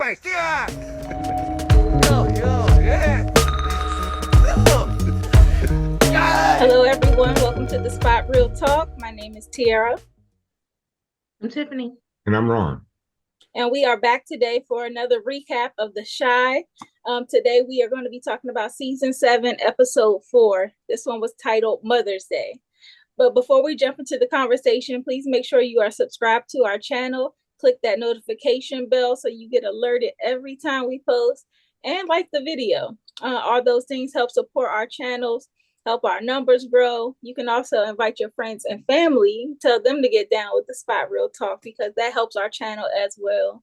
nice. Yeah. Yo, yeah. Hello, everyone. Welcome to the Spot Real Talk. My name is Tiara. I'm Tiffany. And I'm Ron. And we are back today for another recap of The Chi. Today, we are going to be talking about Season 7, Episode 4. This one was titled Mother's Day. But before we jump into the conversation, please make sure you are subscribed to our channel. Click that notification bell so you get alerted every time we post. And like the video. All those things help support our channels, help our numbers grow. You can also invite your friends and family, tell them to get down with the Spot Real Talk because that helps our channel as well.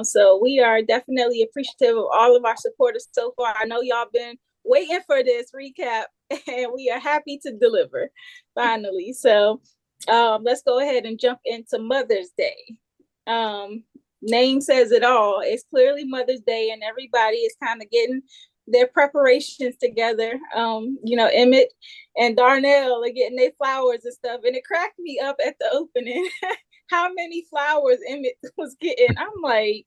So we are definitely appreciative of all of our supporters so far. I know y'all been waiting for this recap and we are happy to deliver finally. So let's go ahead and jump into Mother's Day. Name says it all. It's clearly Mother's Day and everybody is kind of getting their preparations together. Emmett and Darnell are getting their flowers and stuff. And it cracked me up at the opening how many flowers Emmett was getting. I'm like,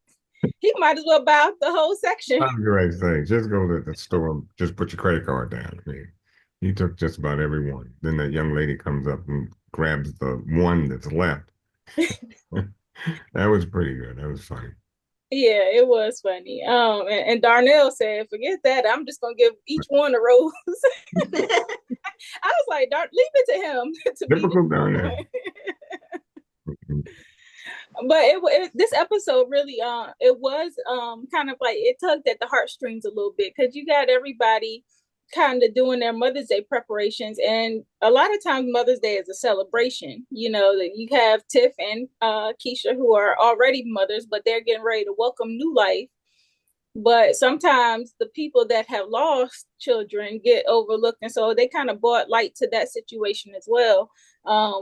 he might as well buy out the whole section. That's a great thing. Just go to the store, just put your credit card down. I mean, he took just about every one. Then that young lady comes up and grabs the one that's left. That was pretty good. That was funny. Yeah, it was funny. And Darnell said, forget that. I'm just going to give each one a rose. I was like, leave it to him. Typical Darnell. But this episode really, it was kind of like, it tugged at the heartstrings a little bit because you got everybody kind of doing their Mother's Day preparations. And a lot of times Mother's Day is a celebration. You know, that you have Tiff and Keisha who are already mothers, but they're getting ready to welcome new life. But sometimes the people that have lost children get overlooked. And so they kind of brought light to that situation as well,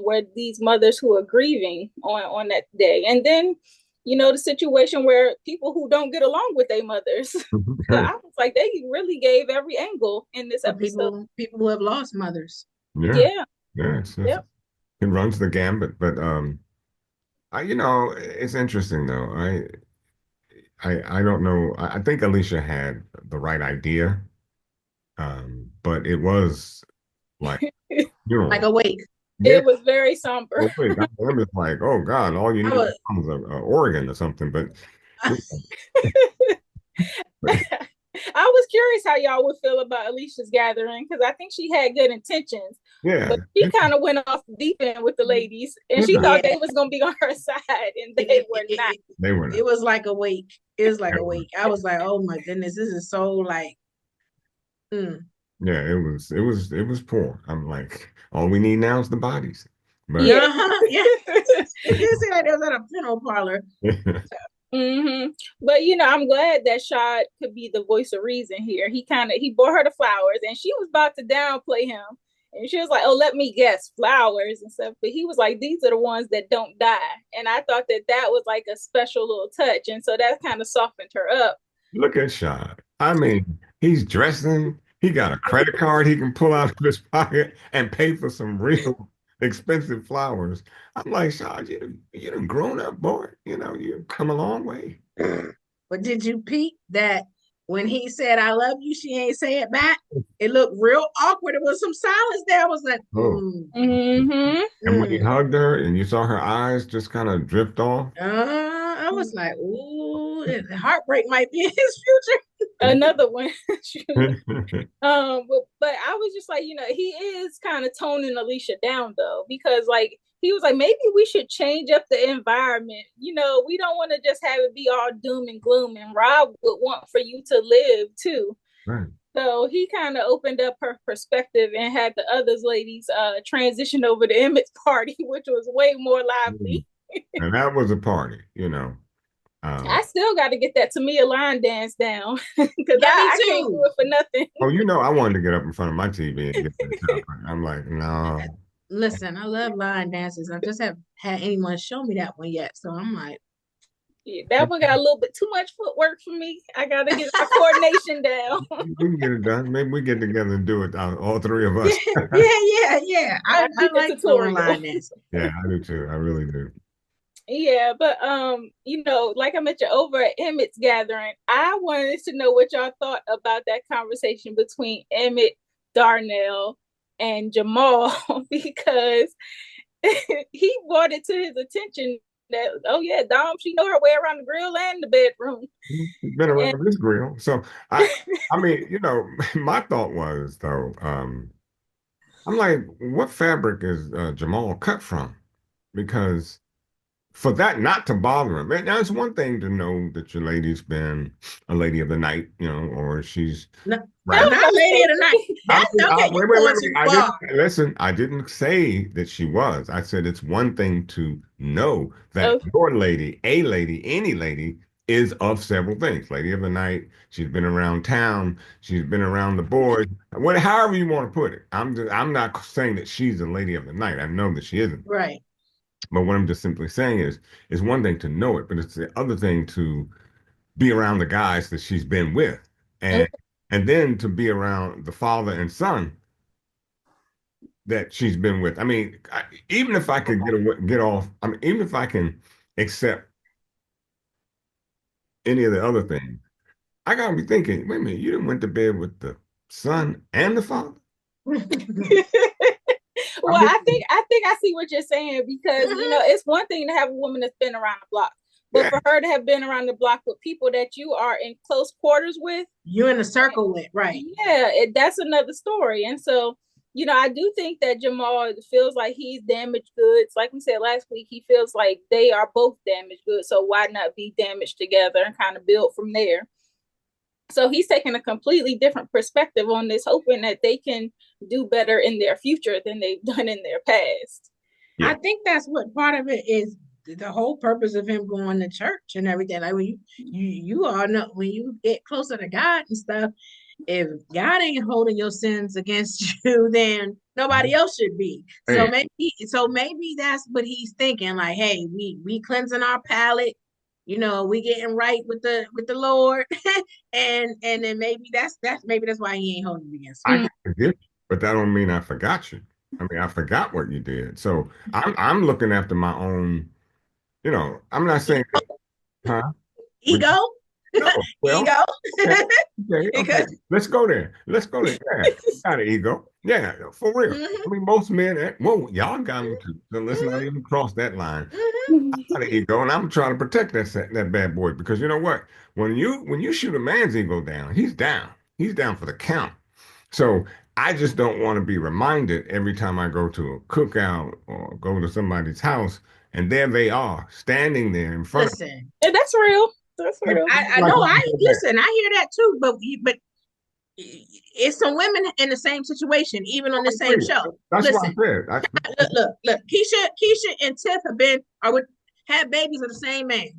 where these mothers who are grieving on that day. And then, you know, the situation where people who don't get along with their mothers. So I was like, they really gave every angle in this episode. People who have lost mothers. Yeah. It runs the gambit. But it's interesting though. I don't know. I think Alicia had the right idea, but it was like like a wake. Yeah. It was very somber. I was like, oh God, all you need is Oregon or something. But I was curious how y'all would feel about Alicia's gathering because I think she had good intentions. Yeah. But she kind of went off the deep end with the ladies and she thought they was going to be on her side and they were not. They were not. It was like a wake. It was like a wake. I was like, oh my goodness, this is so like. Yeah, it was poor. I'm like, all we need now is the bodies. But yeah. It did seem like it was at a funeral parlor. But I'm glad that Shad could be the voice of reason here. He bought her the flowers and she was about to downplay him and she was like, oh, let me guess, flowers and stuff, but he was like, these are the ones that don't die. And I thought that was like a special little touch, and so that kind of softened her up. Look at Shad. I mean, he's dressing, he got a credit card he can pull out of his pocket and pay for some real expensive flowers. I'm like, Shad, you done grown up, boy. You've come a long way. But did you peep that when he said, I love you, she ain't say it back? It looked real awkward. It was some silence there. I was like, And when he hugged her and you saw her eyes just kind of drift off. I was like, ooh, heartbreak might be in his future. Another one. But I was just like, he is kind of toning Alicia down though, because like he was like, maybe we should change up the environment. We don't want to just have it be all doom and gloom, and Rob would want for you to live too. Right. So he kind of opened up her perspective and had the other ladies transition over to Emmett's party, which was way more lively. And that was a party, I still got to get that Tamia line dance down because I can't do it for nothing. Oh, I wanted to get up in front of my TV and get that. I'm like, no. Listen, I love line dances. I just haven't had anyone show me that one yet. So I'm like, yeah, that one got a little bit too much footwork for me. I got to get my coordination down. We can get it done. Maybe we get together and do it, all three of us. Yeah. I like line dancing. Yeah, I do too. I really do. Yeah, but like I mentioned over at Emmett's gathering, I wanted to know what y'all thought about that conversation between Emmett, Darnell, and Jamal because he brought it to his attention that, oh yeah, Dom, she know her way around the grill and the bedroom. He's been And around this grill. So I mean, my thought was though, I'm like, what fabric is Jamal cut from? Because for that not to bother him. Now, it's one thing to know that your lady's been a lady of the night, or she's No, right. not lady of the night. I'm, That's okay. wait, You're wait, going wait, too wait. I far. didn't listen. I didn't say that she was. I said it's one thing to know that okay. your lady, a lady, any lady, is of several things. Lady of the night. She's been around town. She's been around the boys. However you want to put it. I'm not saying that she's a lady of the night. I know that she isn't. Right. But what I'm just simply saying is, it's one thing to know it, but it's the other thing to be around the guys that she's been with, and then to be around the father and son that she's been with. I mean, even if I could get off, I mean, even if I can accept any of the other things, I gotta be thinking, wait a minute, you didn't went to bed with the son and the father? I Well, mean, I think I see what you're saying because it's one thing to have a woman that's been around the block, but yeah, for her to have been around the block with people that you are in close quarters with, You in a circle with, right? yeah, that's another story. And so, I do think that Jamal feels like he's damaged goods. Like we said last week, he feels like they are both damaged goods. So why not be damaged together and kind of build from there? So he's taking a completely different perspective on this, hoping that they can do better in their future than they've done in their past. yeah, I think that's what part of it is. The whole purpose of him going to church and everything. Like when you all know when you get closer to God and stuff, if God ain't holding your sins against you, then nobody else should be. So hey, maybe that's what he's thinking. Like, hey, we cleansing our palate, we getting right with the Lord, and then maybe that's why he ain't holding it against I me. Mm. can forgive you, but that don't mean I forgot you. I mean, I forgot what you did. So I'm looking after my own. I'm not saying, huh? Would Ego, No, well, ego, okay, okay. because Let's go there. Let's go there. Yeah, got an ego. Yeah, for real. I mhm, mean, most men, whoa, y'all got me too. So let's not mhm, even cross that line. mhm. I got an ego, and I'm trying to protect that bad boy because you know what? When you shoot a man's ego down, he's down. He's down for the count. So I just don't want to be reminded every time I go to a cookout or go to somebody's house, and there they are standing there in front of Listen, And that's real. That's me. real. I Like, know. I listen. I hear that too. But it's some women in the same situation, even on the same show. that's what I Listen, said. look. Keisha and Tiff had babies of the same man.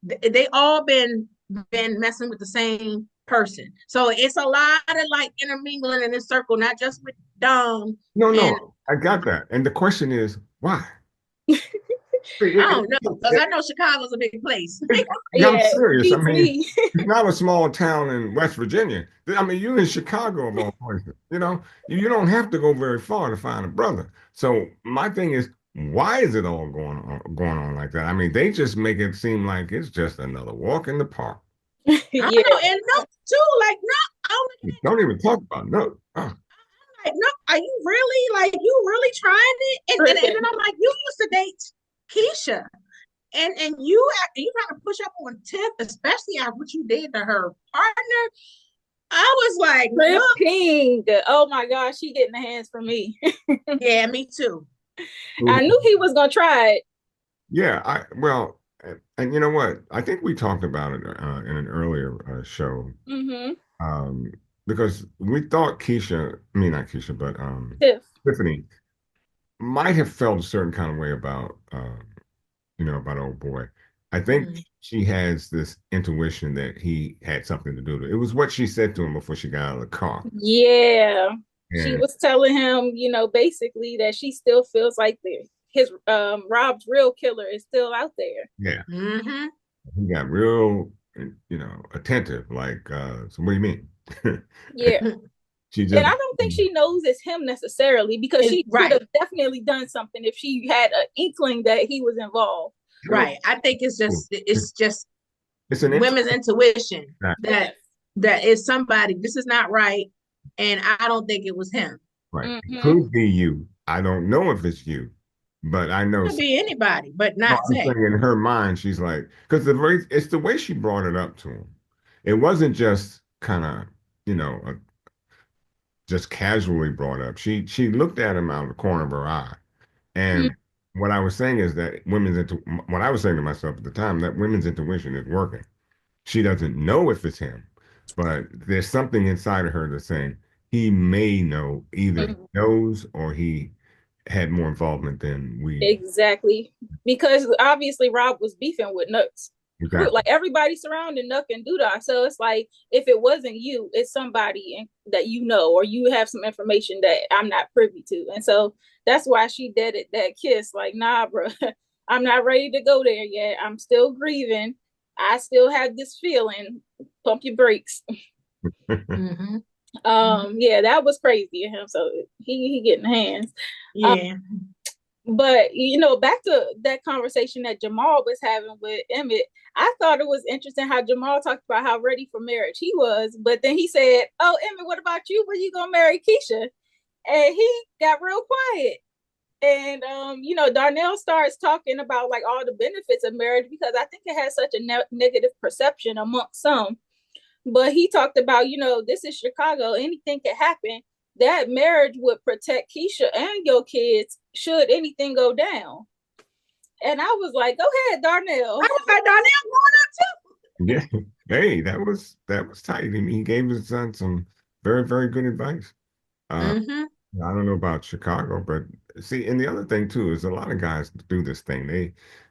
They all been messing with the same person. So it's a lot of like intermingling in this circle, not just with Dom No, and no, I got that. And the question is, why? I don't know because I know Chicago's a big place. Yeah, I'm Yeah, serious. I me mean, too. it's not a small town in West Virginia. I mean, you in Chicago of all places. You don't have to go very far to find a brother. So my thing is, why is it all going on like that? I mean, they just make it seem like it's just another walk in the park. I Yeah. don't know, and no, too, like no, I'm Don't even talk about no. Oh, like, no, are you really like you really trying it? And then I'm like, you used to date Keisha, and you trying to push up on Tiff, especially after what you did to her partner. I was like, look, Tripping. Oh my gosh, she getting the hands from me. yeah, me too. I knew he was gonna try it. yeah. Well, and you know what? I think we talked about it in an earlier show. Mm-hmm. um, because we thought Keisha, I mean not Keisha, but Tiff. Tiffany might have felt a certain kind of way about old boy. I think Mm. she has this intuition that he had something to do with it. It was what she said to him before she got out of the car. Yeah. She And was telling him, basically that she still feels like his Rob's real killer is still out there. yeah, Mm-hmm. he got real, attentive. Like, so what do you mean? Yeah. She And just I don't think she knows it's him necessarily, because she could have definitely done something if she had an inkling that he was involved. Right. I think it's just it's an women's intuition right. that is somebody, this is not right. And I don't think it was him. Right. It could be you. I don't know if it's you, but I know It could be anybody, but no, not I'm Tay. saying in her mind, she's like, because it's the way she brought it up to him. It wasn't just kind of, you know, just casually brought up. She looked at him out of the corner of her eye. And what I was saying is that what I was saying to myself at the time, that women's intuition is working. She doesn't know if it's him, but there's something inside of her that's saying he may know, either he knows or he had more involvement than we. Exactly. Because obviously Rob was beefing with Nuts. Exactly. Like everybody surrounding Nuck and Doodah. So it's like, if it wasn't you, it's somebody that you know, or you have some information that I'm not privy to. And so that's why she did it, that kiss. Like, nah, bro, I'm not ready to go there yet. I'm still grieving. I still have this feeling. Pump your brakes. Yeah, that was crazy of him. So he getting hands. Yeah. But back to that conversation that Jamal was having with Emmett, I thought it was interesting how Jamal talked about how ready for marriage he was, but then he said, "Oh, Emmett, what about you? When you gonna marry Keisha?" And he got real quiet. And Darnell starts talking about like all the benefits of marriage, because I think it has such a negative perception amongst some. But he talked about, this is Chicago, anything can happen. That marriage would protect Keisha and your kids should anything go down. And I was like, go ahead, Darnell. I was like, Darnell going up too. Yeah. Hey, that was tight. I mean, he gave his son some very, very good advice. I don't know about Chicago, but see, and the other thing too is a lot of guys do this thing.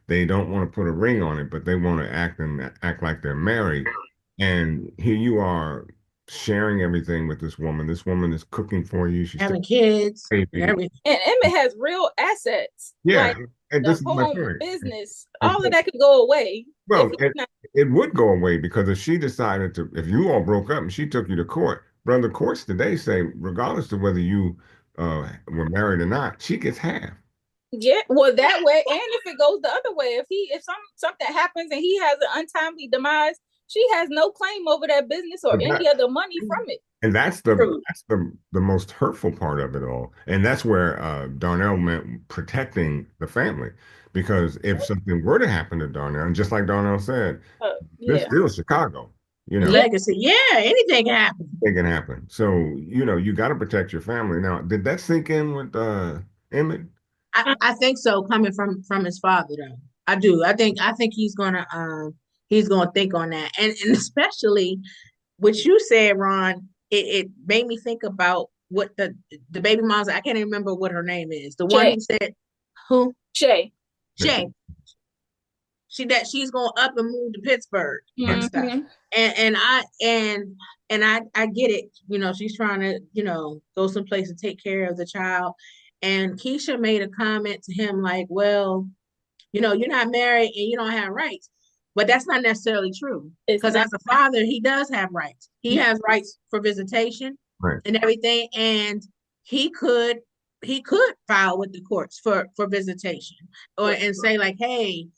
They don't want to put a ring on it, but they want to act like they're married. And here you are sharing everything with this woman. This woman is cooking for you. She's having kids, everything. And Emmett has real assets. Yeah, like and the this is my home point. business. All of that could go away. Well, it would go away, because if she decided to, if you all broke up and she took you to court, brother, courts today say, regardless of whether you were married or not, she gets half. Yeah, well, that way, and if it goes the other way, if something happens and he has an untimely demise, she has no claim over that business or any other money from it. And that's the most hurtful part of it all. And that's where Darnell meant protecting the family. Because if something were to happen to Darnell, and just like Darnell said, this still Chicago. Legacy. Yeah, anything can happen. Anything can happen. So, you got to protect your family. Now, did that sink in with Emmett? I think so, coming from his father though. I do. I think he's gonna think on that. And especially what you said, Ron, it made me think about what the baby mom's, I can't even remember what her name is. The one who said who? Shay. She's going up and move to Pittsburgh and stuff. And I get it. She's trying to, go someplace and take care of the child. And Keisha made a comment to him like, well, you're not married and you don't have rights. But that's not necessarily true. Because as a father, he does have rights. He has rights for visitation and everything. And he could file with the courts for visitation and say like, hey,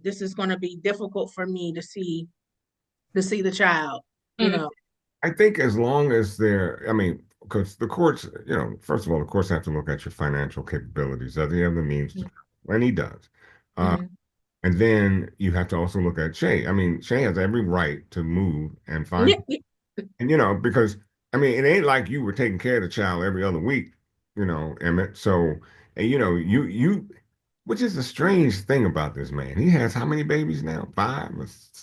this is going to be difficult for me to see the child, I think as long as because the courts, first of all, the courts have to look at your financial capabilities. Does he have the means to, and he does. And then you have to also look at Shay. I mean, Shay has every right to move and find, and because it ain't like you were taking care of the child every other week, Emmett. So, and, you, which is a strange thing about this man. He has how many babies now? 5,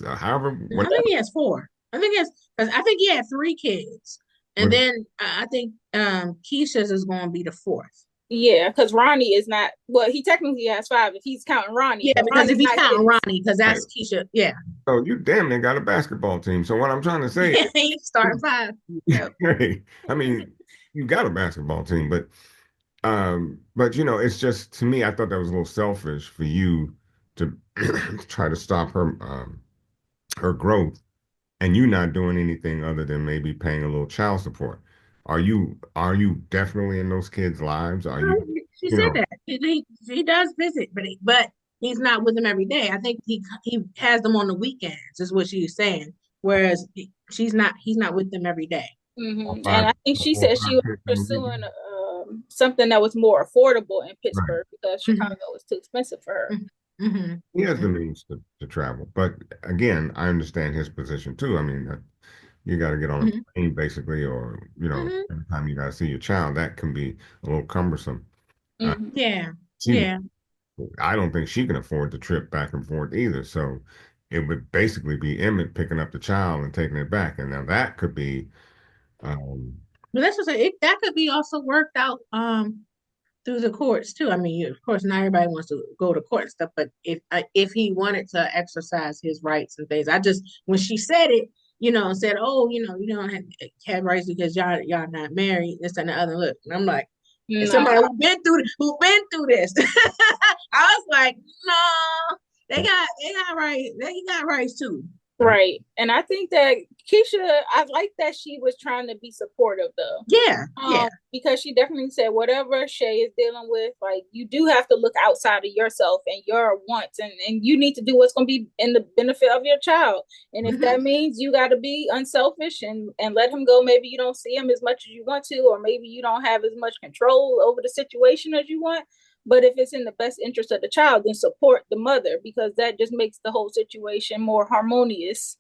or however. I think he has 4. I think he had 3 kids, and then I think Keisha's is going to be the 4th. Yeah, because Ronnie is not. Well, he technically has 5 if he's counting Ronnie. Yeah, because if he's counting Ronnie, because that's Keisha. Yeah. So you damn near got a basketball team. So what I'm trying to say, he's starting 5. Yep. You got a basketball team, but it's just, to me, I thought that was a little selfish for you to try to stop her growth, and you not doing anything other than maybe paying a little child support. Are you definitely in those kids' lives? Are you, She you said know, that he does visit, but he's not with them every day. I think he has them on the weekends, is what she's saying. Whereas she's not. He's not with them every day. And five I think she four or said she five was kids on the pursuing weekend? something that was more affordable in Right. Pittsburgh because Chicago Hmm. was too expensive for her. Hmm. He has the means to travel. But again, I understand his position too. I mean, you got to get on a Hmm. plane basically, or, Hmm. every time you got to see your child, that can be a little cumbersome. Uh, Hmm Yeah, she, yeah. I don't think she can afford the trip back and forth either. So it would basically be Emmett picking up the child and taking it back. And now that could be, um, But that's what I say. That could be also worked out through the courts too. I mean, of course, not everybody wants to go to court and stuff, but if he wanted to exercise his rights and things, I just when she said it, and said, "Oh, you don't have rights because y'all not married," this and the other. Look, and I'm like, as No, somebody who been through this, I was like, no, they got rights too. right. And I think that Keisha, I like that she was trying to be supportive though. Yeah, yeah. Because she definitely said whatever Shay is dealing with, like you do have to look outside of yourself and your wants, and you need to do what's going to be in the benefit of your child. And if Hmm. that means you got to be unselfish and let him go, maybe you don't see him as much as you want to, or maybe you don't have as much control over the situation as you want. But if it's in the best interest of the child, then support the mother because that just makes the whole situation more harmonious.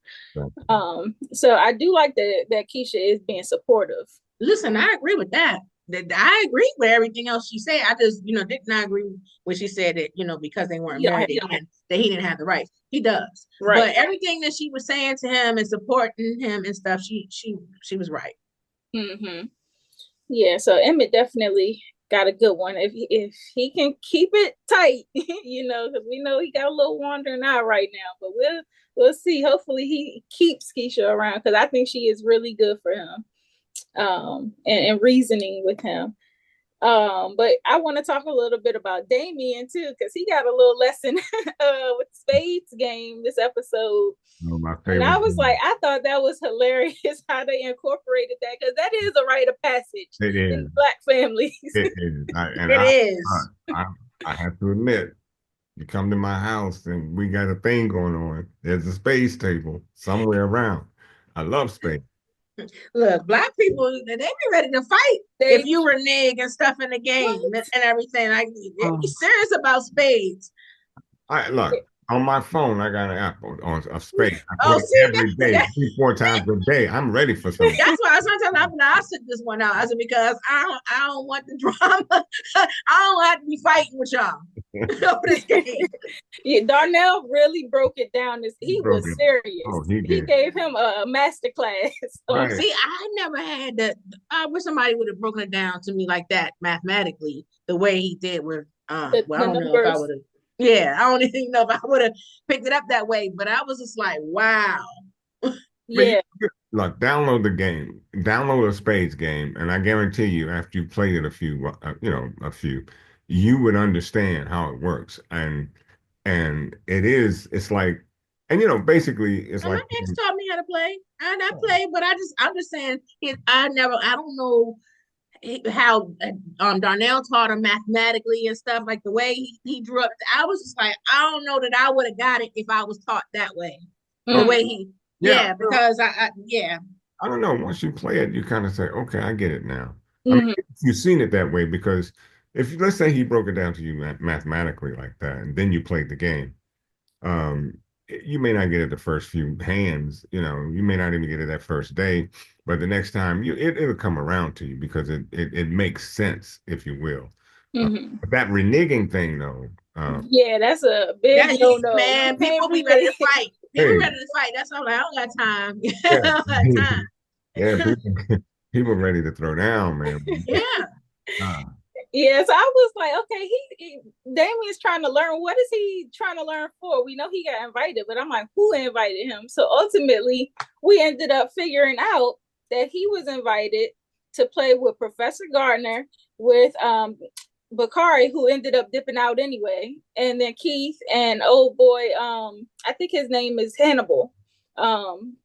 So I do like that Keisha is being supportive. Listen, I agree with that. I agree with everything else she said. I just, did not agree when she said that, because they weren't You don't married, have, that he didn't have the rights. He does. right. But everything that she was saying to him and supporting him and stuff, she was right. Mm-hmm. Yeah, so Emmett definitely got a good one. If he can keep it tight, because we know he got a little wandering out right now, but we'll see. Hopefully he keeps Keisha around because I think she is really good for him. And reasoning with him. But I want to talk a little bit about Damien too, because he got a little lesson with Spades game this episode. My And I favorite was like, game. I thought that was hilarious how they incorporated that because that is a rite of passage It in is. Black families. It is. It is. I have to admit, you come to my house and we got a thing going on. There's a space table somewhere around. I love space. Look, black people, they be ready to fight if They you renege and stuff in the game and everything. Like, they be serious about spades. I look on my phone. I got an app on of space. I go Oh, to see, every day, 3, 4 times a day. I'm ready for some. that's why sometimes I sit this one out. I said because I don't want the drama. I don't have to be fighting with y'all over this game. yeah, Darnell really broke it down. He was Broken. serious. Oh, he He did. gave him a master class on Right. See, I never had that. I wish somebody would have broken it down to me like that mathematically, the way he did with well, I the don't know if I numbers. would have. Yeah, I don't even know if I would have picked it up that way, but I was just like, wow. But Yeah. look, download the game, download a spades game, and I guarantee you, after you played it a few, you would understand how it works. And it's like, and basically, it's And my like, ex taught me how to play. And I play, but I'm just saying, I don't know how Darnell taught him mathematically and stuff, like the way he drew up. I was just like, I don't know that I would have got it if I was taught that way or Mm. way he, yeah, yeah, because yeah. I don't know. Once you play it, you kind of say, okay, I get it now. I mean, Mhm. if you've seen it that way, because if let's say he broke it down to you mathematically like that, and then you played the game, um, you may not get it the first few hands, you may not even get it that first day, but the next time it'll come around to you because it makes sense, if you will. Mhm. But that reneging thing, though, Yeah, that's a big That no-no. You man, can't people be ready relate. to fight. People hey, ready to fight. That's all. I don't got time. I yeah, don't got time. yeah, people ready to throw down, man. Yeah. Uh, Yeah, so I was like, okay, Damien's trying to learn. What is he trying to learn for? We know he got invited, but I'm like, who invited him? So ultimately, we ended up figuring out that he was invited to play with Professor Gardner, with Bakari, who ended up dipping out anyway, and then Keith and old boy, I think his name is Hannibal. Um,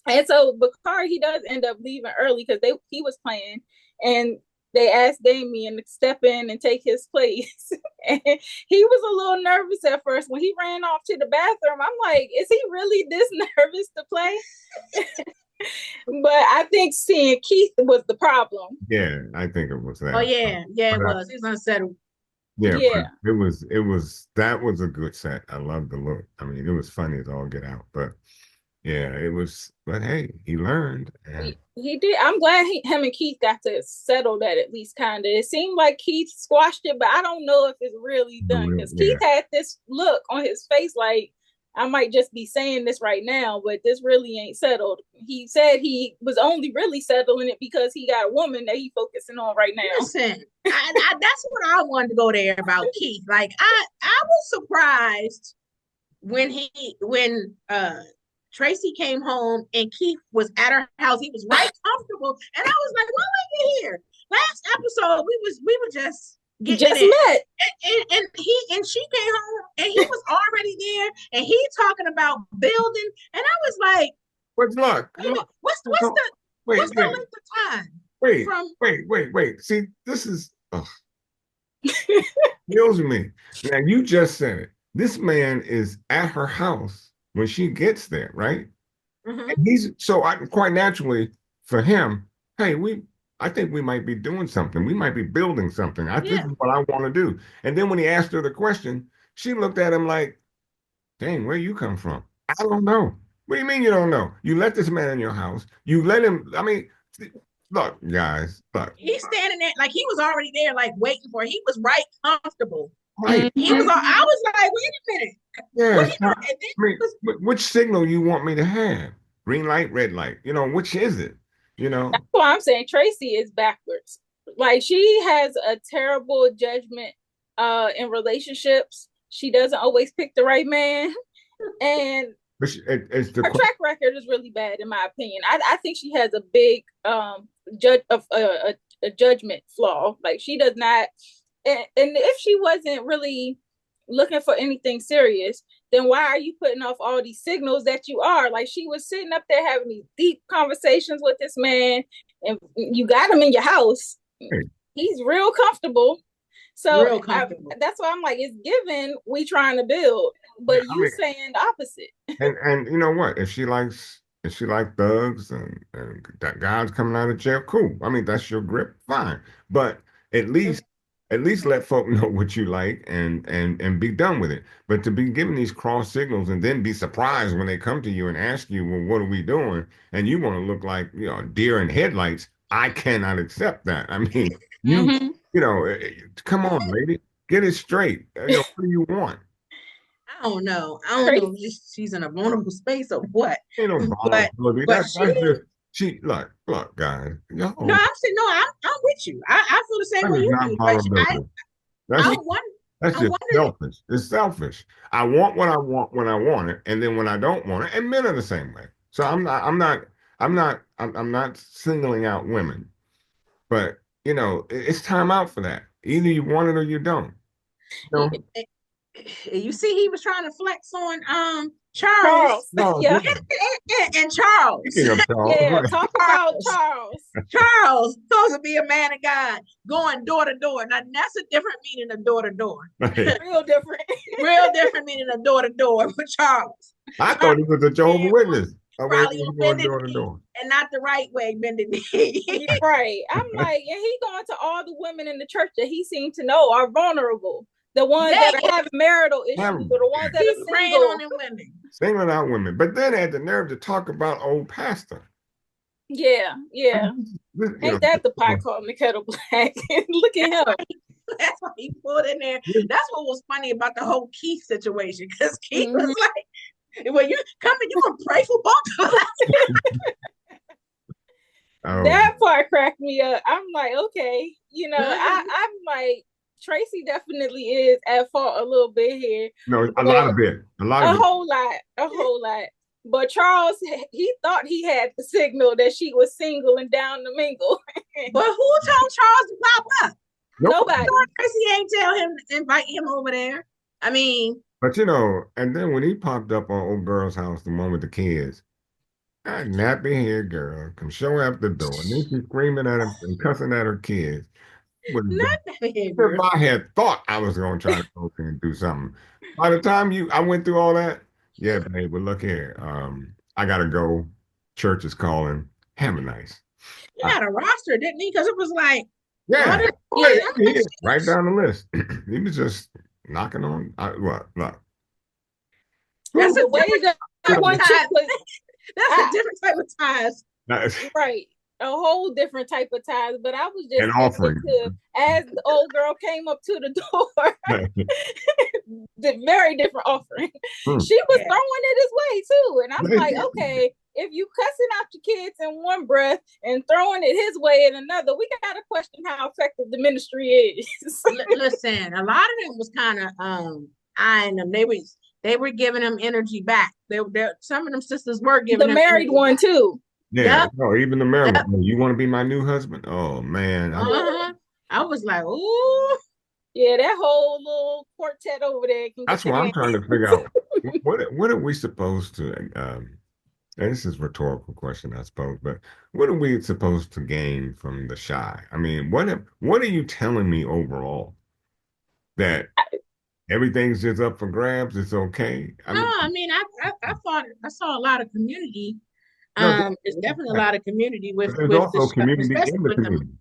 And so Bakari, he does end up leaving early because he was playing, and they asked Damien to step in and take his place. And he was a little nervous at first when he ran off to the bathroom. I'm like, is he really this nervous to play? But I think seeing Keith was the problem. Yeah, I think it was that. Oh yeah, it was. He was unsettled. Yeah, Yeah. but that was a good set. I loved the look. I mean, it was funny as all get out, but yeah, it was. But hey, he learned, and He did. I'm glad him and Keith got to settle that at least, kind of. It seemed like Keith squashed it, but I don't know if it's really done because Keith had this look on his face like, I might just be saying this right now, but this really ain't settled. He said he was only really settling it because he got a woman that he focusing on right now. Listen, that's what I wanted to go there about Keith. Like I was surprised when Tracy came home and Keith was at her house. He was right comfortable, and I was like, "Why are you here?" Last episode, we were just met, and she came home, and he was already there, and he talking about building, and I was like, "What's luck? What's the length of time?" Wait. See, this is kills me. Now you just said it. This man is at her house when she gets there, right? Mm-hmm. And he's so quite naturally for him, hey, I think we might be doing something. We might be building something. This is what I want to do. And then when he asked her the question, she looked at him like, dang, where you come from? I don't know. What do you mean you don't know? You let this man in your house. You let him, I mean, look, guys, look. He's standing there like he was already there, like waiting for it. He was right comfortable. Right. He was. I was like, wait a minute. Yeah. Which signal you want me to have? Green light, red light. You know, which is it? You know. That's why I'm saying Tracy is backwards. Like she has a terrible judgment in relationships. She doesn't always pick the right man, and her track record is really bad, in my opinion. I think she has a big judgment flaw. Like she does not. And if she wasn't really looking for anything serious, then why are you putting off all these signals that you are? Like she was sitting up there having these deep conversations with this man, and you got him in your house. He's real comfortable. So that's why I'm like, it's given we trying to build, but you saying the opposite. And you know what? If she likes thugs and that guys coming out of jail, cool. I mean, that's your grip, fine. But at least let folk know what you like and be done with it. But to be giving these cross signals and then be surprised when they come to you and ask you, well, what are we doing? And you want to look like, you know, deer in headlights. I cannot accept that. I mean, you know, come on, lady, get it straight. You know, what do you want? I don't know if she's in a vulnerable space or what. Ain't no vulnerability. That's just look, guys. No, I'm saying I'm with you. I feel the same way you do. That's just selfish. It's selfish. I want what I want when I want it, and then when I don't want it, and men are the same way. So I'm not singling out women, but you know, it's time out for that. Either you want it or you don't. You know? You see, he was trying to flex on Charles. Yeah. And Charles. Yeah, talk about Charles. Charles supposed to be a man of God, going door to door. Now that's a different meaning of door to door. Real different. Real different meaning of door to door with Charles. I thought he was a Jehovah's Witness. Probably bended knee, and not the right way, bended knee. Right. I'm like, and he going to all the women in the church that he seemed to know are vulnerable. The ones that are having marital issues, or the ones that are praying on them women. Singling out women. But then had the nerve to talk about old pastor. Yeah. Ain't that the pot calling the kettle black? Look at him. That's why he put in there. That's what was funny about the whole Keith situation. Because Keith was like, when you come and you can pray for both of us. That part cracked me up. I'm like, okay. You know, I'm like, Tracy definitely is at fault a little bit here. No, a whole lot. But Charles, he thought he had the signal that she was single and down to mingle. But who told Charles to pop up? Nobody. Tracy ain't tell him to invite him over there. I mean, but you know, and then when he popped up on old girl's house, the one with the kids, That nappy haired girl come show up the door, and then she's screaming at him and cussing at her kids. Would Not that if behavior. I had thought I was going to try to go there and do something. By the time I went through all that, yeah, babe, but look here. I gotta go. Church is calling. Have a nice. He I, had a roster, didn't he? Because it was like, yeah. what? Oh, yeah, he is. Right down the list. He was just knocking on. What? Look. That's a The way different that one chick ties. was That's a different type of ties. right, a whole different type of ties. But I was An just thinking offering. to, as the old girl came up to the door, the very different offering. She was throwing it his way too, and I'm like, okay, if you cussing out your kids in one breath and throwing it his way in another, we gotta question how effective the ministry is. Listen, a lot of them was kind of eyeing them. They were giving them energy back. Some of them sisters were giving The them married energy one back. too. Yeah, Yep. no, even the married Yep. one. You want to be my new husband? Oh man, I was like, ooh. Yeah, that whole little quartet over there can get that's the why I'm hand. trying to figure out what are we supposed to. And this is a rhetorical question, I suppose, but what are we supposed to gain from the shy? I mean, what are you telling me overall? That everything's just up for grabs? It's okay. I No, mean, I mean, I thought I saw a lot of community. no, There's definitely a lot of community but there's with the also community especially in the with them. community.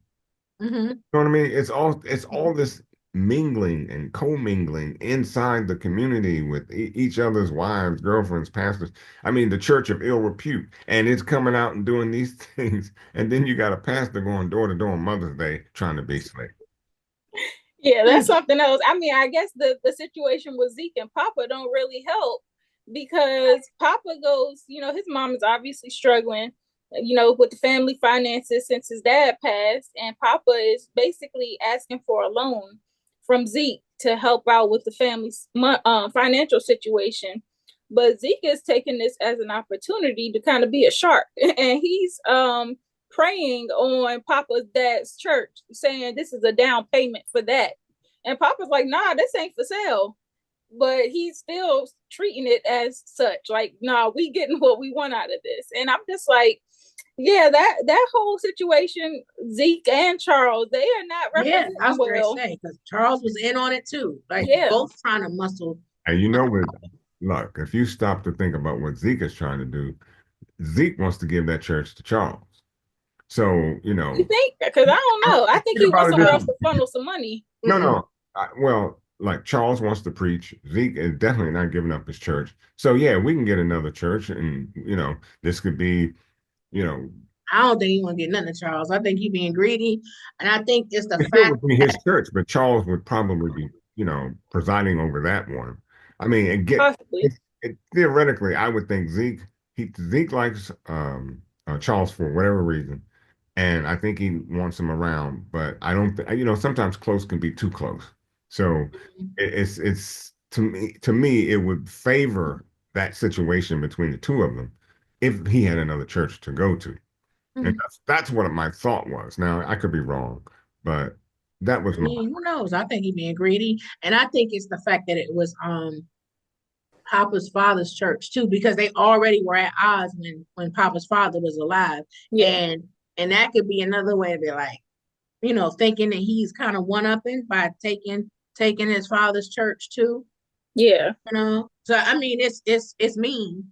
Mm-hmm. You know what I mean? It's all this mingling and commingling inside the community with each other's wives, girlfriends, pastors. I mean, the church of ill repute, and it's coming out and doing these things, and then you got a pastor going door to door on Mother's Day trying to be slick. Yeah, that's something else. I mean, I guess the situation with Zeke and Papa don't really help because Papa goes, his mom is obviously struggling, with the family finances since his dad passed, and Papa is basically asking for a loan from Zeke to help out with the family's financial situation. But Zeke is taking this as an opportunity to kind of be a shark, and he's praying on Papa's dad's church, saying this is a down payment for that. And Papa's like, nah, this ain't for sale. But he's still treating it as such. Like, nah, we getting what we want out of this. And I'm just like, yeah, that whole situation, Zeke and Charles, they are not representing I was well. going to say, because Charles was in on it too. Like, both trying to muscle. And look, if you stop to think about what Zeke is trying to do, Zeke wants to give that church to Charles. So, You think? Because I don't know. I think he wants somewhere else to funnel some money. No. Well, like Charles wants to preach. Zeke is definitely not giving up his church. So, yeah, we can get another church, and this could be, I don't think he want to get nothing to Charles. I think he being greedy, and I think it's the it still fact would be his church, but Charles would probably be, presiding over that one. I mean, Possibly. Theoretically, I would think Zeke likes Charles for whatever reason, and I think he wants him around. But I don't, sometimes close can be too close. So it's to me it would favor that situation between the two of them if he had another church to go to. And that's what my thought was. Now I could be wrong, but that was who knows? I think he being greedy, and I think it's the fact that it was Papa's father's church too, because they already were at odds when Papa's father was alive, and that could be another way to be like, thinking that he's kind of one upping by taking his father's church too. Yeah. So I mean, it's mean.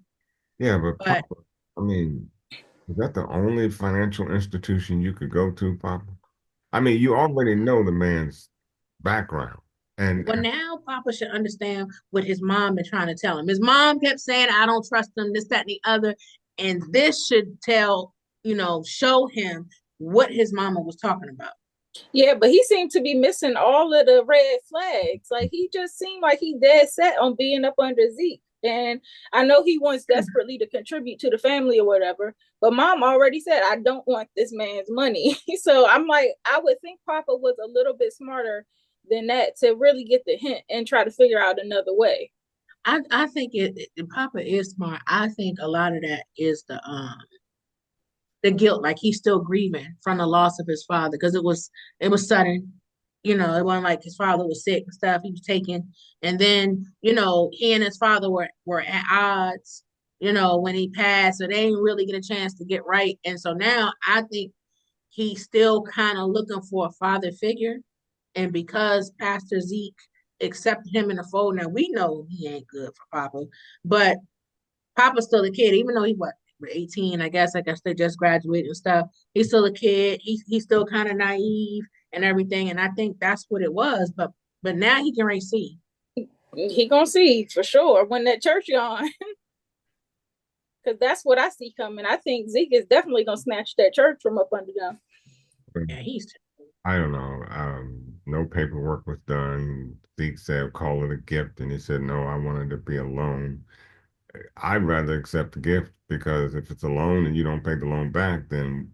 Yeah, but Papa, I mean, is that the only financial institution you could go to, Papa? I mean, you already know the man's background. And well, now Papa should understand what his mom been trying to tell him. His mom kept saying, I don't trust him, this, that, and the other. And this should show him what his mama was talking about. Yeah, but he seemed to be missing all of the red flags. Like, he just seemed like he dead set on being up under Zeke. And I know he wants desperately to contribute to the family or whatever, but mom already said, I don't want this man's money. So I'm like, I would think Papa was a little bit smarter than that to really get the hint and try to figure out another way. I think Papa is smart. I think a lot of that is the guilt, like he's still grieving from the loss of his father, because it was sudden. It wasn't like his father was sick and stuff. He was taken, and then he and his father were at odds. when he passed, so they didn't really get a chance to get right. And so now I think he's still kind of looking for a father figure. And because Pastor Zeke accepted him in the fold, now we know he ain't good for Papa, but Papa's still a kid, even though he what 18, I guess. I guess they just graduated and stuff. He's still a kid. He's still kind of naive and everything. And I think that's what it was. But now he can really see. He gonna see for sure when that church on. Because that's what I see coming. I think Zeke is definitely gonna snatch that church from up under them. Yeah, I don't know. No paperwork was done. Zeke said, call it a gift. And he said, no, I wanted to be a loan. I'd rather accept the gift because if it's a loan and you don't pay the loan back, then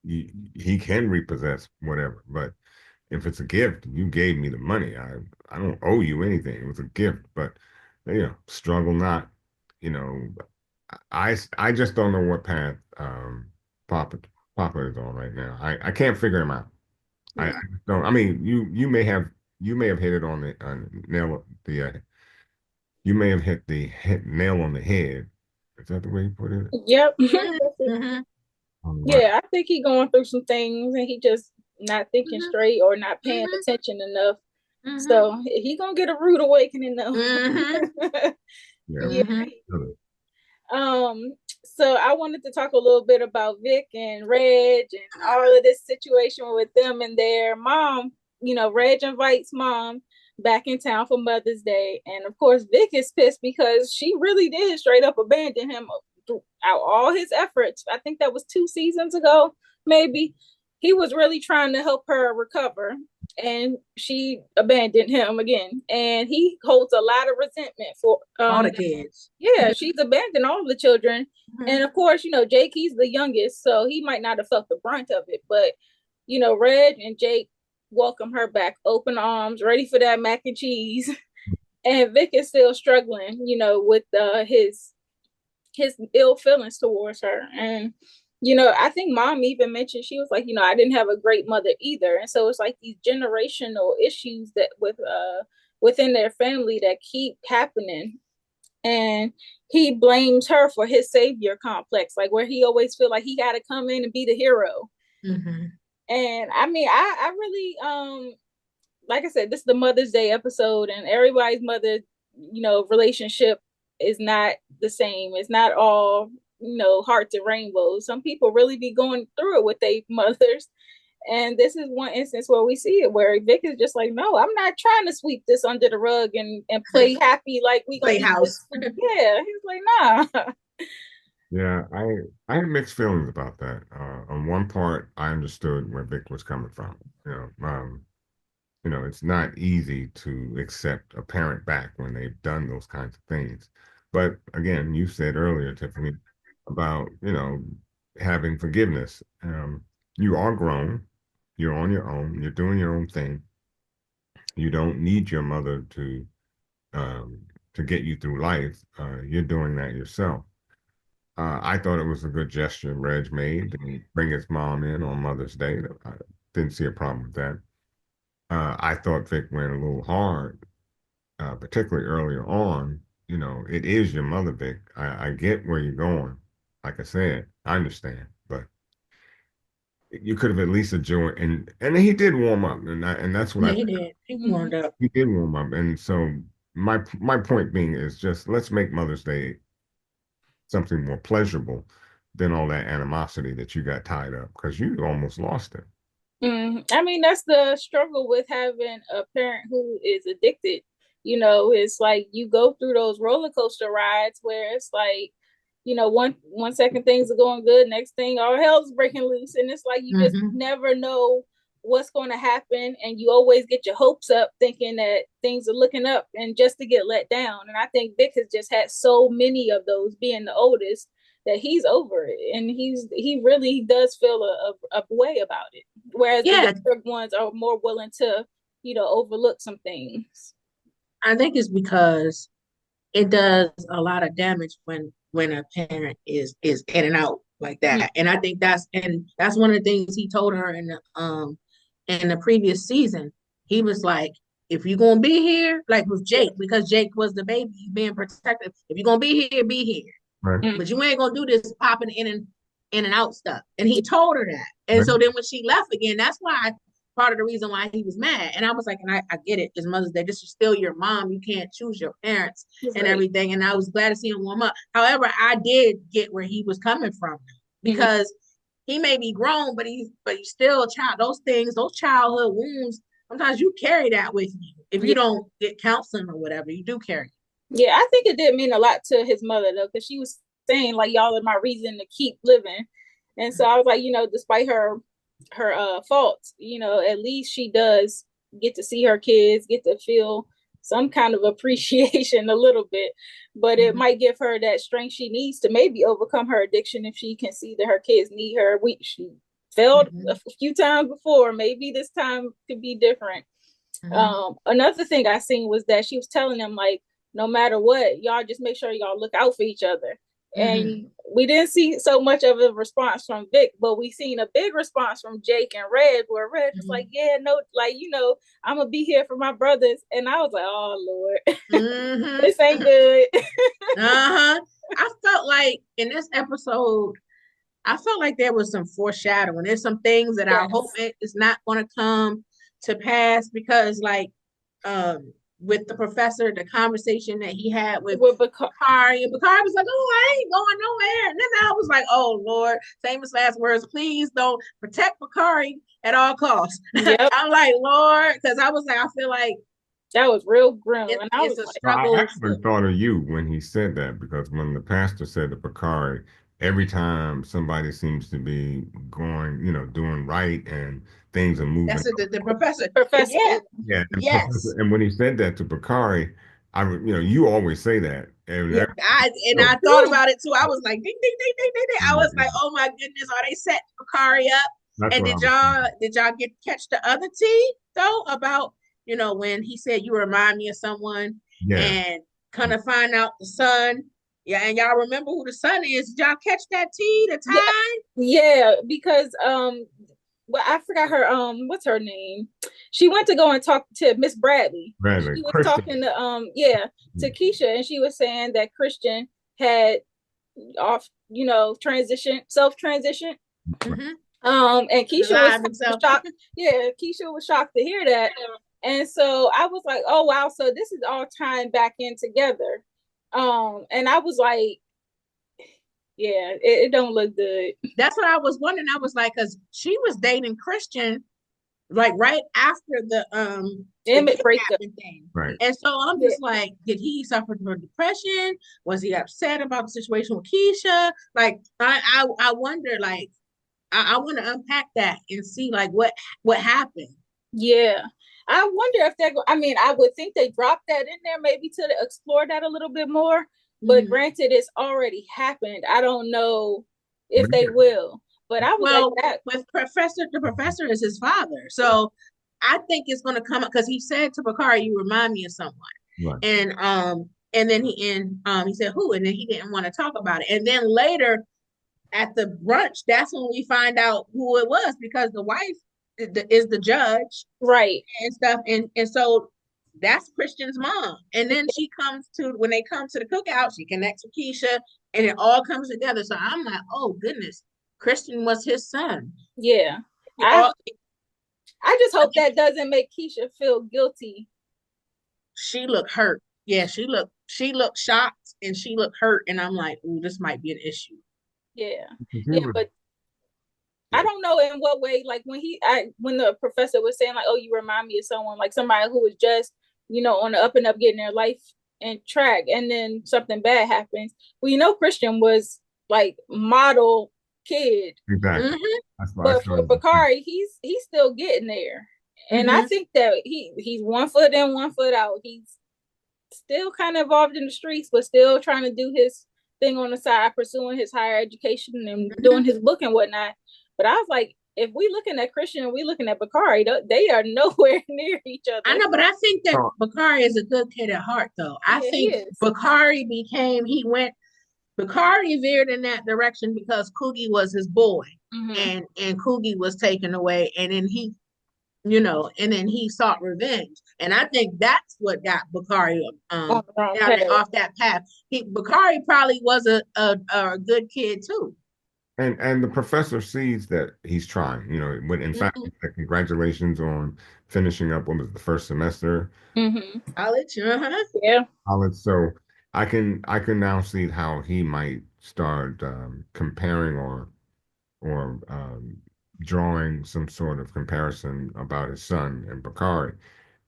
he can repossess whatever. But if it's a gift, you gave me the money. I don't owe you anything. It was a gift. But struggle not. You know, I just don't know what path Papa Papa is on right now. I can't figure him out. I just don't. I mean, you may have hit it on the nail. You may have hit the nail on the head. Is that the way you put it? Yep. Mm-hmm. Yeah, I think he going through some things and he just not thinking straight or not paying attention enough. So he gonna get a rude awakening though. Yeah. So I wanted to talk a little bit about Vic and Reg and all of this situation with them and their mom. Reg invites mom back in town for Mother's Day. And of course, Vic is pissed because she really did straight up abandon him throughout all his efforts. I think that was 2 seasons ago, maybe. He was really trying to help her recover, and she abandoned him again. And he holds a lot of resentment for all the kids. Yeah, she's abandoned all the children. And of course, Jake, he's the youngest, so he might not have felt the brunt of it. But, Reg and Jake welcome her back, open arms, ready for that mac and cheese. And Vic is still struggling, with his ill feelings towards her. And I think mom even mentioned, she was like, I didn't have a great mother either. And so it's like these generational issues that within their family that keep happening. And he blames her for his savior complex, like where he always feel like he got to come in and be the hero. And I mean, I really, like I said, this is the Mother's Day episode, and everybody's mother, relationship is not the same. It's not all, hearts and rainbows. Some people really be going through it with their mothers. And this is one instance where we see it, where Vic is just like, no, I'm not trying to sweep this under the rug and play happy like we gonna play house. Yeah, he's like, nah. Yeah, I had mixed feelings about that. On one part, I understood where Vic was coming from. It's not easy to accept a parent back when they've done those kinds of things. But again, you said earlier, Tiffany, about, having forgiveness. You are grown, you're on your own, you're doing your own thing. You don't need your mother to get you through life. You're doing that yourself. I thought it was a good gesture Reg made to bring his mom in on Mother's Day. I didn't see a problem with that. I thought Vic went a little hard, particularly earlier on. It is your mother, Vic. I get where you're going. Like I said, I understand, but you could have at least enjoyed. And he did warm up, and that's what he did. He warmed up. He did warm up, and so my point being is just let's make Mother's Day something more pleasurable than all that animosity that you got tied up because you almost lost it. I mean, that's the struggle with having a parent who is addicted. It's like you go through those roller coaster rides where it's like, one second things are going good, next thing all hell's breaking loose, and it's like you just never know what's going to happen, and you always get your hopes up thinking that things are looking up, and just to get let down. And I think Vic has just had so many of those, being the oldest, that he's over it, and he really does feel a way about it, whereas the younger ones are more willing to overlook some things. I think it's because it does a lot of damage when a parent is in and out like that. And I think that's one of the things he told her in the previous season. He was like, if you're gonna be here, like with Jake, because Jake was the baby being protected. If you're gonna be here, be here. Right. Mm. But you ain't gonna do this popping in and out stuff. And he told her that. And Right. so then when she left again, that's why part of the reason why he was mad. And I was like, and I get it, it's Mother's Day. This is still your mom. You can't choose your parents and Right. everything. And I was glad to see him warm up. However, I did get where he was coming from because he may be grown, but he's still a child. Those things, those childhood wounds, sometimes you carry that with you. If you don't get counseling or whatever, you do carry it. Yeah, I think it did mean a lot to his mother though, because she was saying like, y'all are my reason to keep living. And so I was like, despite her faults, at least she does get to see her kids, get to feel some kind of appreciation a little bit, but it might give her that strength she needs to maybe overcome her addiction if she can see that her kids need her. She failed a few times before, maybe this time could be different. Another thing I seen was that she was telling them like, no matter what, y'all just make sure y'all look out for each other. And we didn't see so much of a response from Vic, but we seen a big response from Jake and Red, where Red was like, yeah, no, like, I'm gonna be here for my brothers. And I was like, oh Lord, this ain't good. I felt like in this episode, I felt like there was some foreshadowing. There's some things that I hope it is not going to come to pass because, like, with the professor, the conversation that he had with Bakari, and Bakari was like, "Oh, I ain't going nowhere." And then I was like, "Oh Lord," famous last words. Please don't protect Bakari at all costs. Yep. I'm like, Lord, because I was like, I feel like that was real grim. And I was a like, struggle. I actually thought of you when he said that because when the pastor said to Bakari, every time somebody seems to be going, doing right and things are moving. That's the professor. Yeah. And when he said that to Bakari, you always say that. And I thought about it too. I was like, ding, ding, ding, ding, ding, ding. I was like, oh my goodness, are they setting Bakari up? That's and did y'all catch the other tea though about when he said you remind me of someone and kind of find out the son? Yeah, and y'all remember who the son is? Did y'all catch that tea? The time? Yeah, because well, I forgot her what's her name? She went to go and talk to Miss Bradley. She was talking to to Keisha, and she was saying that Christian had self-transition. And Keisha was shocked. Yeah, Keisha was shocked to hear that. And so I was like, oh wow, so this is all tying back in together. And I was like, yeah, it don't look good. That's what I was wondering. I was like, because she was dating Christian, like right after the Emmett breakup thing. Right. And so I'm just like, did he suffer from depression? Was he upset about the situation with Keisha? Like, I wonder, like, I want to unpack that and see like what happened. Yeah. I wonder if I would think they dropped that in there maybe to explore that a little bit more. But granted, it's already happened. I don't know if they will. But I was like that. With the professor is his father. So I think it's going to come up because he said to Bakari, you remind me of someone. Right. And then he said who? And then he didn't want to talk about it. And then later at the brunch, that's when we find out who it was because the wife is the judge. Right. And stuff. And so that's Christian's mom. And then when they come to the cookout, she connects with Keisha and it all comes together. So I'm like, oh goodness, Christian was his son. Yeah. I just hope that doesn't make Keisha feel guilty. She looked hurt. Yeah, she looked shocked and she looked hurt. And I'm like, ooh, this might be an issue. Yeah. But I don't know in what way, like when the professor was saying like, oh, you remind me of someone, like somebody who was just, on the up and up getting their life in track and then something bad happens. Well, Christian was like model kid. Exactly. But for Bakari, he's still getting there. And I think that he's 1 foot in, 1 foot out. He's still kind of involved in the streets, but still trying to do his thing on the side, pursuing his higher education and doing his book and whatnot. But I was like, if we looking at Christian and we looking at Bakari, they are nowhere near each other. I know, but I think that Bakari is a good kid at heart, though. I think Bakari veered in that direction because Coogie was his boy, and Coogie was taken away, and then he and then he sought revenge. And I think that's what got Bakari On the wrong down path. off that path. Bakari probably was a good kid too. And the professor sees that he's trying, when in fact, Mhm. congratulations on finishing up what was the first semester Mm-hmm. College, Yeah. college. So I can now see how he might start comparing or drawing some sort of comparison about his son and Bakari.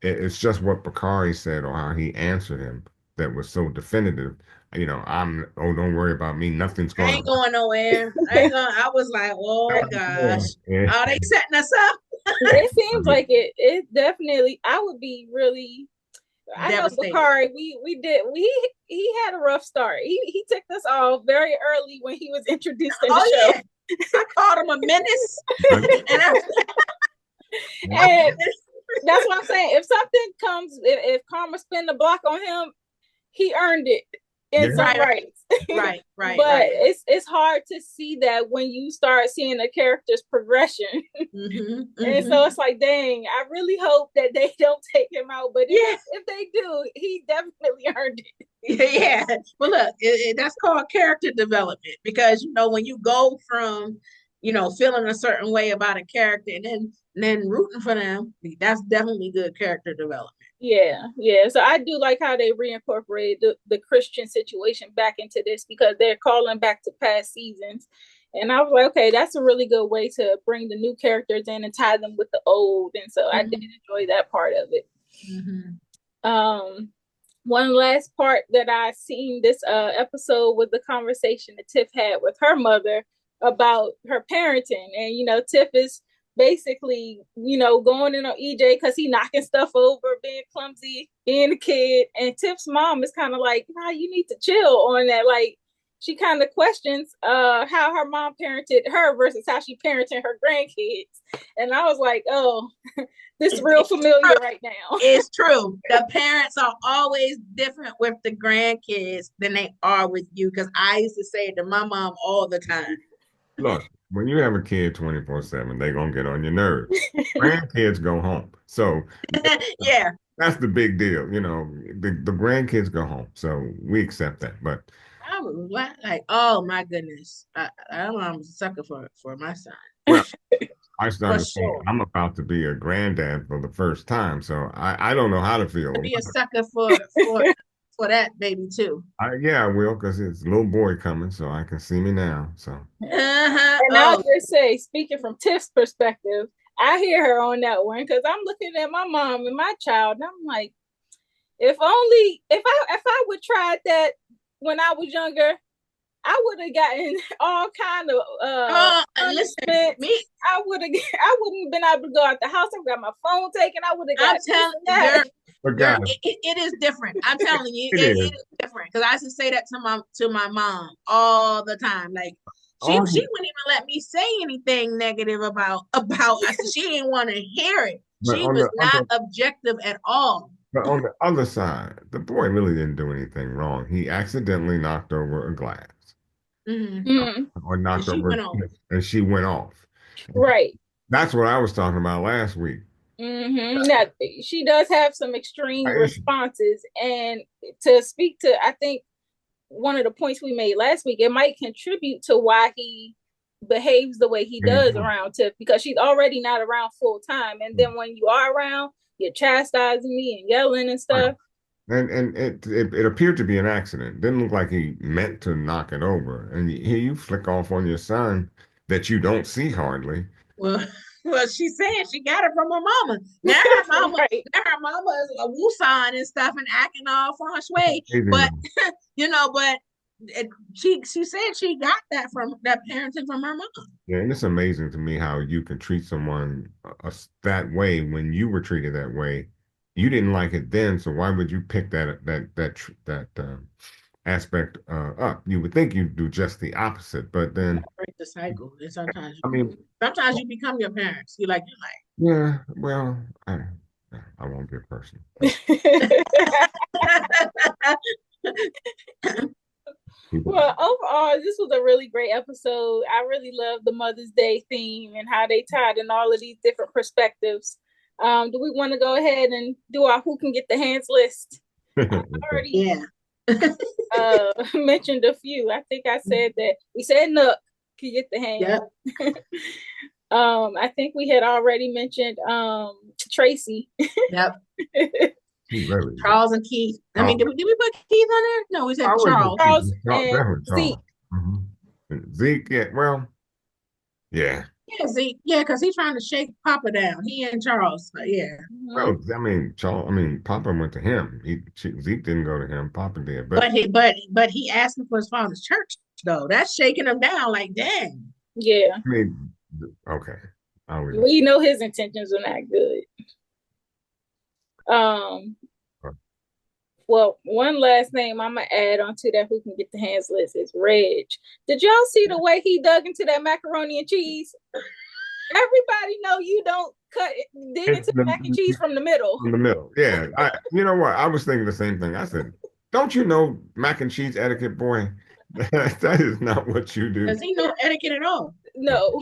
It's just what Bakari said or how he answered him that was so definitive. Don't worry about me. Nothing's I going ain't going nowhere. I was like, oh gosh, to. are they setting us up? It seems like it definitely. I would be really. I know Devastated. Bakari. He had a rough start. He ticked us off very early when he was introduced in the Oh show. yeah, I called him a menace, and And that's what I'm saying. If something comes, if Karma spin the block on him, he earned it in some right, rights. right, But it's hard to see that when you start seeing a character's progression. Mm-hmm, And so it's like, dang, I really hope that they don't take him out. But if they do, he definitely earned it. Yeah. Well, look, that's called character development because when you go from feeling a certain way about a character and then rooting for them, that's definitely good character development. Yeah. So I do like how they reincorporated the Christian situation back into this because they're calling back to past seasons. And I was like, okay, that's a really good way to bring the new characters in and tie them with the old. And so I did enjoy that part of it. One last part that I seen this episode was the conversation that Tiff had with her mother about her parenting. And Tiff is basically going in on EJ because he knocking stuff over, being clumsy, being a kid. And Tiff's mom is kind of like, nah, you need to chill on that. Like, she kind of questions how her mom parented her versus how she parented her grandkids. And I was like, oh, this is real familiar right now. It's true. The parents are always different with the grandkids than they are with you. Because I used to say it to my mom all the time. Look, when you have a kid 24/7, they're gonna get on your nerves. Grandkids go home. So yeah. that's the big deal. The grandkids go home. So we accept that. But I was like, oh my goodness. I'm a sucker for my son. well, I For started saying sure. I'm about to be a granddad for the first time. So I don't know how to feel. Be a sucker for that baby too. Yeah, I will, because it's a little boy coming, so I can see me now. So And I'll just say, speaking from Tiff's perspective, I hear her on that one because I'm looking at my mom and my child, and I'm like, if I would try that when I was younger, I would have gotten all kind of listen, me. I wouldn't have been able to go out the house. I got my phone taken. I would have got. I'm telling but it is different. I'm telling you, it is different. Because I used to say that to my mom all the time. Like she wouldn't even let me say anything negative about. I said she didn't want to hear it. She was not objective at all. But on the other side, the boy really didn't do anything wrong. He accidentally knocked over a glass. Or knocked over, and she went off. Right. That's what I was talking about last week. Now, she does have some extreme responses, and to speak to, I think one of the points we made last week, it might contribute to why he behaves the way he does around Tiff, because she's already not around full time, and then when you are around, you're chastising me and yelling and stuff. And it appeared to be an accident. Didn't look like he meant to knock it over. And here you flick off on your son that you don't see hardly. Well, she's saying she got it from her mama. Now her mama, right. Now her mama is a woo-sign and stuff and acting all feng shui. But but she said she got that parenting from her mom. Yeah, and it's amazing to me how you can treat someone that way when you were treated that way. You didn't like it then, so why would you pick that aspect up? You would think you'd do just the opposite, but then break the cycle. And sometimes you become your parents. You like. Yeah, well, I won't get personal. Well, overall, this was a really great episode. I really love the Mother's Day theme and how they tied in all of these different perspectives. Do we want to go ahead and do our who can get the hands list? I already mentioned a few. I think I said that we said Nook can get the hands. Yep. I think we had already mentioned Tracy. Yep. Really? Charles and Keith. I mean, did we put Keith on there? No, we said Charles. Charles Definitely and Zeke. Zeke, yeah, well, yeah. Yeah, Zeke. Yeah, because he's trying to shake Papa down. He and Charles. Yeah. Well, I mean, Papa went to him. Zeke didn't go to him. Papa did. But he asked him for his father's church though. That's shaking him down. Like, dang. Yeah. I mean, okay. We know his intentions are not good. Well, one last name I'm gonna add on to that who can get the hands list is Reg. Did y'all see the way he dug into that macaroni and cheese? Everybody know you don't dig into the mac and cheese from the middle. From the middle, yeah. You know what? I was thinking the same thing. I said, "Don't you know mac and cheese etiquette, boy? That is not what you do." Does he know etiquette at all? No.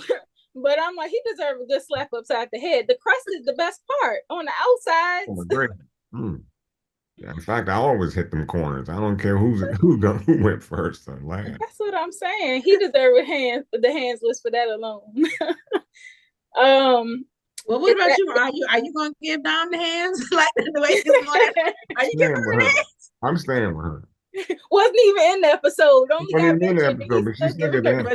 But I'm like, he deserves a good slap upside the head. The crust is the best part on the outside. Oh, great. Yeah, in fact, I always hit them corners. I don't care who went first or last. That's what I'm saying. He deserves the hands list for that alone. Well, what about you? Are you going to give Dom the hands like the way you want it? Are you giving her the hands? I'm staying with her. Wasn't even in the episode. Only got in the episode, but she's still getting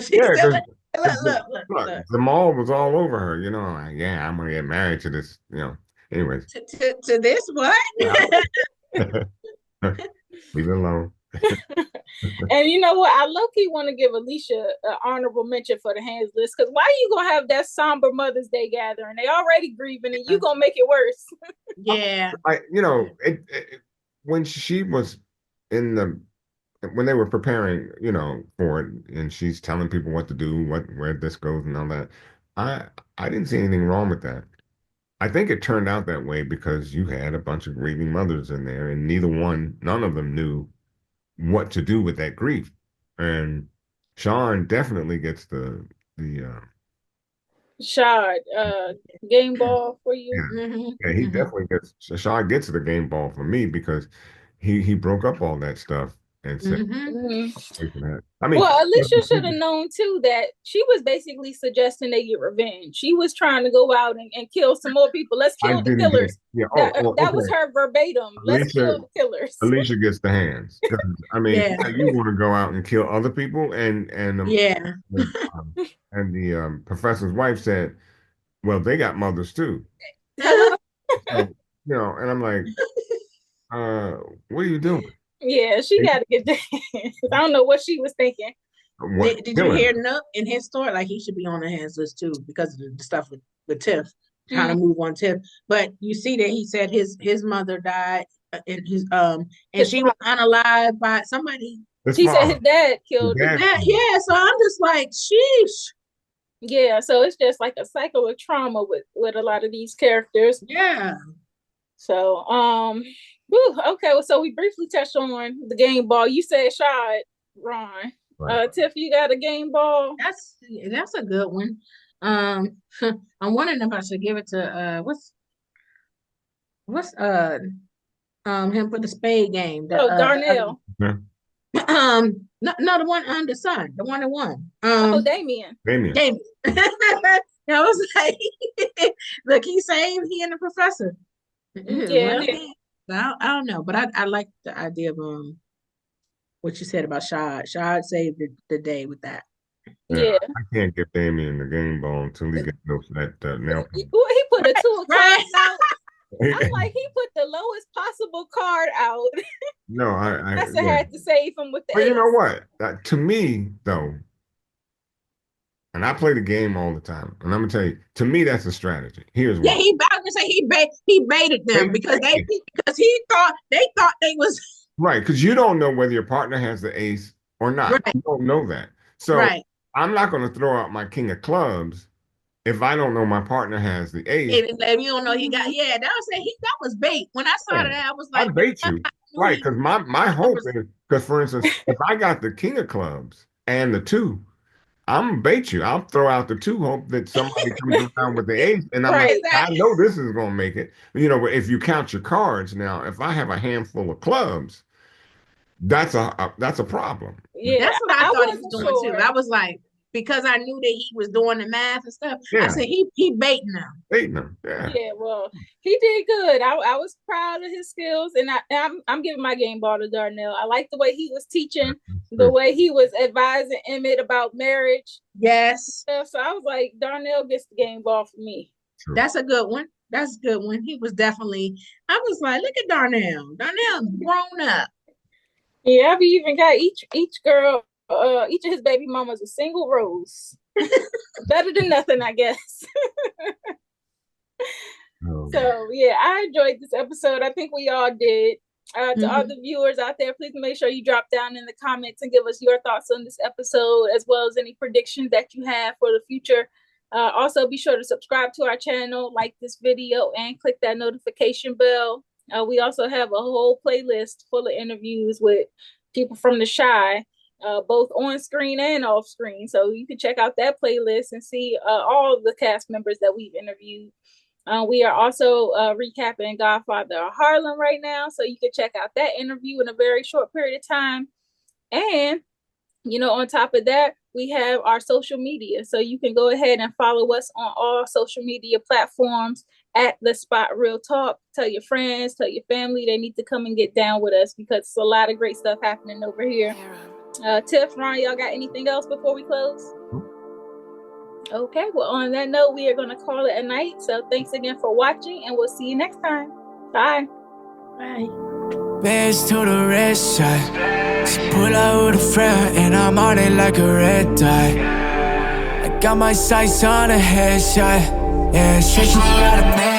Look. Jamal was all over her. You know, like, yeah, I'm gonna get married to this. You know, anyways. To this what? Leave it alone. And you know what? I low-key want to give Alicia an honorable mention for the hands list, because why are you gonna have that somber Mother's Day gathering? They already grieving, and you gonna make it worse. Yeah. When she was when they were preparing, for it, and she's telling people what to do, where this goes, and all that, I didn't see anything wrong with that. I think it turned out that way because you had a bunch of grieving mothers in there, and none of them knew what to do with that grief. And Sean definitely gets the shot game ball for you. Yeah, he definitely gets Sean gets the game ball for me because he broke up all that stuff and said, I mean, well, Alicia should have known too that she was basically suggesting they get revenge. She was trying to go out and kill some more people. Let's kill the killers. That was her verbatim. Let's kill the killers. Alicia gets the hands. I mean, you want to go out and kill other people, and the professor's wife said, "Well, they got mothers too." So, and I'm like, what are you doing? Yeah, she got to get that. I don't know what she was thinking. Did you hear Nook in his story? Like, he should be on the hands list too because of the stuff with Tiff, trying to move on Tiff. But you see that he said his mother died and she was unalived by somebody. He said his dad killed her. Yeah, so I'm just like, sheesh. Yeah, so it's just like a cycle of trauma with a lot of these characters. Yeah. So okay, well, so we briefly touched on the game ball. You said shot, Ron. Right. Tiff, you got a game ball? That's a good one. I'm wondering if I should give it to what's him for the spade game. Darnell. No, the one on the sun, the one that won. Damien. I was like, look, he and the professor. Yeah. I don't know, but I like the idea of what you said about Shad. Shad saved the day with that. Yeah. I can't get Damien the game ball until he gets that nail. He put a 2 of cards out. I'm like, he put the lowest possible card out. No, I had to save him with the. But you know what? To me, though, and I play the game all the time, and I'm gonna tell you, to me, that's a strategy. Here's why. Yeah, he baited them because he thought they was right. Because you don't know whether your partner has the ace or not. Right. You don't know that. So I'm not going to throw out my king of clubs if I don't know my partner has the ace. If you don't know he got that was bait. When I saw that, I was like, I bait you, right? Because my hope is because, for instance, if I got the king of clubs and the 2. I'm gonna bait you. I'll throw out the 2, hope that somebody comes around with the 8, and I'm Right. like, I know this is gonna make it. But if you count your cards now, if I have a handful of clubs, that's a problem. Yeah, That's what I thought he was wasn't doing sure. too. I was like, because I knew that he was doing the math and stuff. Yeah. I said he baiting them. Baiting them. Yeah. Yeah, well, he did good. I was proud of his skills, and I'm giving my game ball to Darnell. I like the way he was teaching, the way he was advising Emmett about marriage. Yes. So I was like, Darnell gets the game ball for me. True. That's a good one. That's a good one. He was definitely, I was like, look at Darnell. Darnell grown up. Yeah, we even got each girl, each of his baby mamas a single rose. Better than nothing, I guess. So yeah, I enjoyed this episode. I think we all did. To all the viewers out there, please make sure you drop down in the comments and give us your thoughts on this episode, as well as any predictions that you have for the future. Also, be sure to subscribe to our channel, like this video, and click that notification bell. We also have a whole playlist full of interviews with people from the Shy, both on screen and off screen. So you can check out that playlist and see all of the cast members that we've interviewed. We are also recapping Godfather of Harlem right now, so you can check out that interview in a very short period of time. And on top of that, we have our social media, so you can go ahead and follow us on all social media platforms at The Spot Real Talk. Tell your friends, tell your family they need to come and get down with us, because it's a lot of great stuff happening over here. Tiff, Ron, y'all got anything else before we close? Okay, well, on that note, we are going to call it a night. So thanks again for watching, and we'll see you next time. Bye. Bye. Bands to the red side. She pull out with a friend, and I'm on it like a red dot. I got my sights on a headshot. Yeah, straight you got a man.